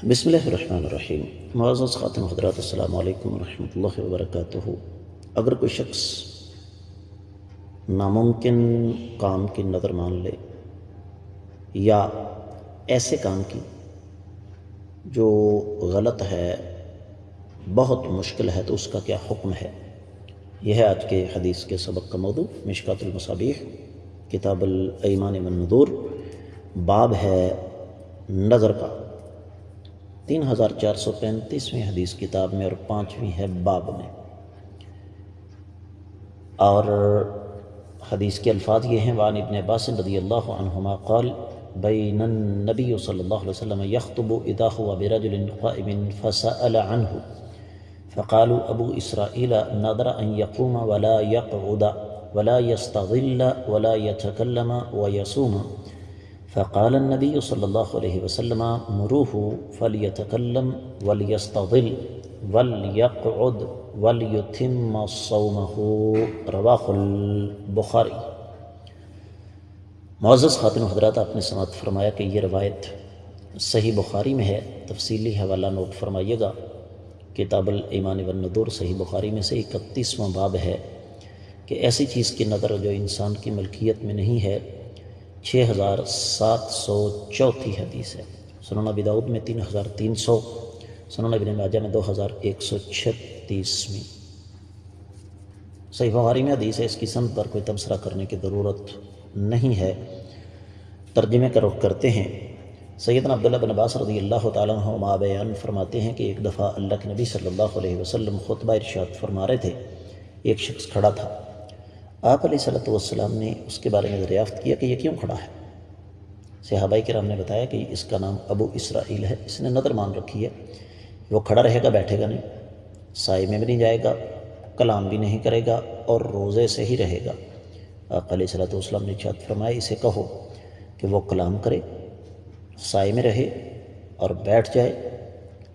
بسم اللہ الرحمن الرحیم۔ معزز خاتم حضرات، السلام علیکم ورحمۃ اللہ وبرکاتہ۔ اگر کوئی شخص ناممکن کام کی نظر مان لے یا ایسے کام کی جو غلط ہے، بہت مشکل ہے، تو اس کا کیا حکم ہے؟ یہ ہے آج کے حدیث کے سبق کا موضوع۔ مشکات المصابیح، کتاب الایمان والنذور، باب ہے نظر کا، 3435ویں حدیث کتاب میں اور 5ویں ہے باب میں۔ اور حدیث کے الفاظ یہ ہیں: وعن ابن عباس رضی اللہ عنہما قال بین النبی صلی اللہ علیہ وسلم یخطب اذا هو برجل قائم فسأل عنه فقالوا ابو اسرائیل نذر ان يقوم ولا يقعد ولا يستظل ولا يتكلم ويصوم فقال النبي صلى الله عليه وسلم مروه فليتكلم وليستظل وليقعد وليتم صومه، رواہ البخاری۔ معزز خاتم حضرات، آپ نے سماعت فرمایا کہ یہ روایت صحیح بخاری میں ہے۔ تفصیلی حوالہ نوٹ فرمائیے گا، کتاب الایمان والنذور صحیح بخاری میں سے 31واں باب ہے کہ ایسی چیز کی نظر جو انسان کی ملکیت میں نہیں ہے۔ 6704 حدیث ہے۔ سنن ابی داؤد میں 3300، سنن ابن ماجہ میں 2136۔ صحیح بخاری میں حدیث ہے، اس کی سند پر کوئی تبصرہ کرنے کی ضرورت نہیں ہے۔ ترجمے کا رخ کرتے ہیں۔ سیدنا عبداللہ بن عباس رضی اللہ تعالیٰ عنہما بیان فرماتے ہیں کہ ایک دفعہ اللہ کے نبی صلی اللہ علیہ وسلم خطبہ ارشاد فرما رہے تھے۔ ایک شخص کھڑا تھا، آپ علیہ السلام نے اس کے بارے میں دریافت کیا کہ یہ کیوں کھڑا ہے؟ صحابہ کرام نے بتایا کہ اس کا نام ابو اسرائیل ہے، اس نے نظر مان رکھی ہے، وہ کھڑا رہے گا، بیٹھے گا نہیں، سائے میں بھی نہیں جائے گا، کلام بھی نہیں کرے گا اور روزے سے ہی رہے گا۔ آپ علیہ السلام نے ارشاد فرمایا اسے کہو کہ وہ کلام کرے، سائے میں رہے اور بیٹھ جائے،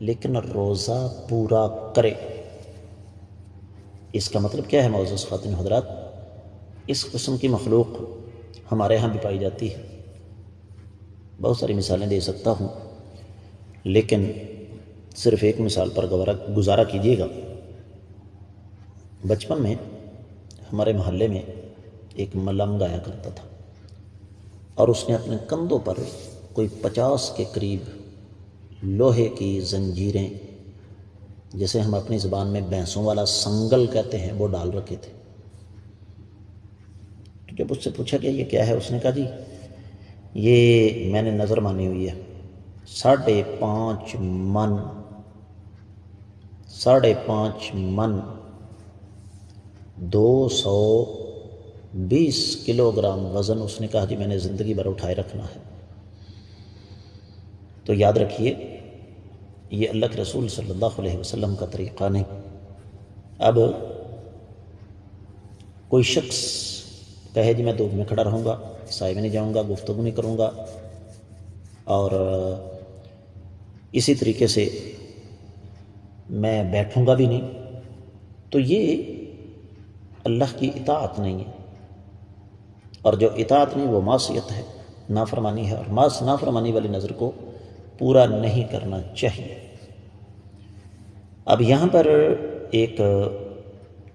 لیکن روزہ پورا کرے۔ اس کا مطلب کیا ہے معزز خواتین حضرات؟ اس قسم کی مخلوق ہمارے ہاں بھی پائی جاتی ہے۔ بہت ساری مثالیں دے سکتا ہوں، لیکن صرف ایک مثال پر گزارا کیجیے گا۔ بچپن میں ہمارے محلے میں ایک ملنگ آیا کرتا تھا اور اس نے اپنے کندھوں پر کوئی 50 کے قریب لوہے کی زنجیریں، جسے ہم اپنی زبان میں بھینسوں والا سنگل کہتے ہیں، وہ ڈال رکھے تھے۔ جب اس سے پوچھا کہ یہ کیا ہے، اس نے کہا جی یہ میں نے نظر مانی ہوئی ہے، 5.5 من 220 کلو گرام وزن، اس نے کہا جی میں نے زندگی بھر اٹھائے رکھنا ہے۔ تو یاد رکھیے، یہ اللہ کے رسول صلی اللہ علیہ وسلم کا طریقہ نہیں۔ اب کوئی شخص کہے جی میں دھوپ میں کھڑا رہوں گا، سائے میں نہیں جاؤں گا، گفتگو نہیں کروں گا، اور اسی طریقے سے میں بیٹھوں گا بھی نہیں، تو یہ اللہ کی اطاعت نہیں ہے، اور جو اطاعت نہیں وہ معصیت ہے، نافرمانی ہے، اور نافرمانی والی نظر کو پورا نہیں کرنا چاہیے۔ اب یہاں پر ایک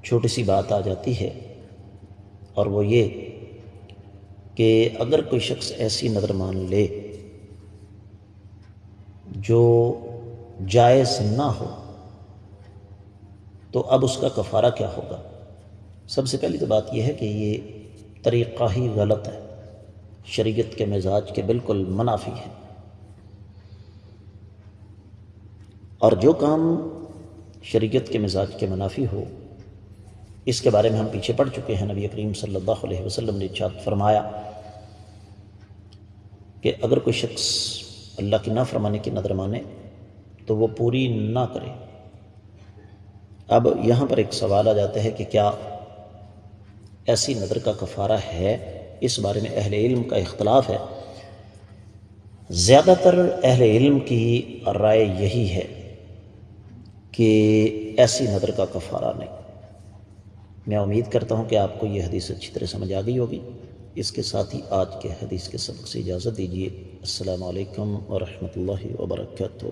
چھوٹی سی بات آ جاتی ہے، اور وہ یہ کہ اگر کوئی شخص ایسی نظر مان لے جو جائز نہ ہو، تو اب اس کا کفارہ کیا ہوگا؟ سب سے پہلی تو بات یہ ہے کہ یہ طریقہ ہی غلط ہے، شریعت کے مزاج کے بالکل منافی ہے۔ اور جو کام شریعت کے مزاج کے منافی ہو، اس کے بارے میں ہم پیچھے پڑ چکے ہیں۔ نبی کریم صلی اللہ علیہ وسلم نے ارشاد فرمایا کہ اگر کوئی شخص اللہ کی نافرمانی کی نظر مانے تو وہ پوری نہ کرے۔ اب یہاں پر ایک سوال آ جاتا ہے کہ کیا ایسی نظر کا کفارہ ہے؟ اس بارے میں اہل علم کا اختلاف ہے۔ زیادہ تر اہل علم کی رائے یہی ہے کہ ایسی نظر کا کفارہ نہیں۔ میں امید کرتا ہوں کہ آپ کو یہ حدیث اچھی طرح سمجھ آ گئی ہوگی۔ اس کے ساتھ ہی آج کے حدیث کے سبق سے اجازت دیجیے۔ السلام علیکم ورحمۃ اللہ وبرکاتہ۔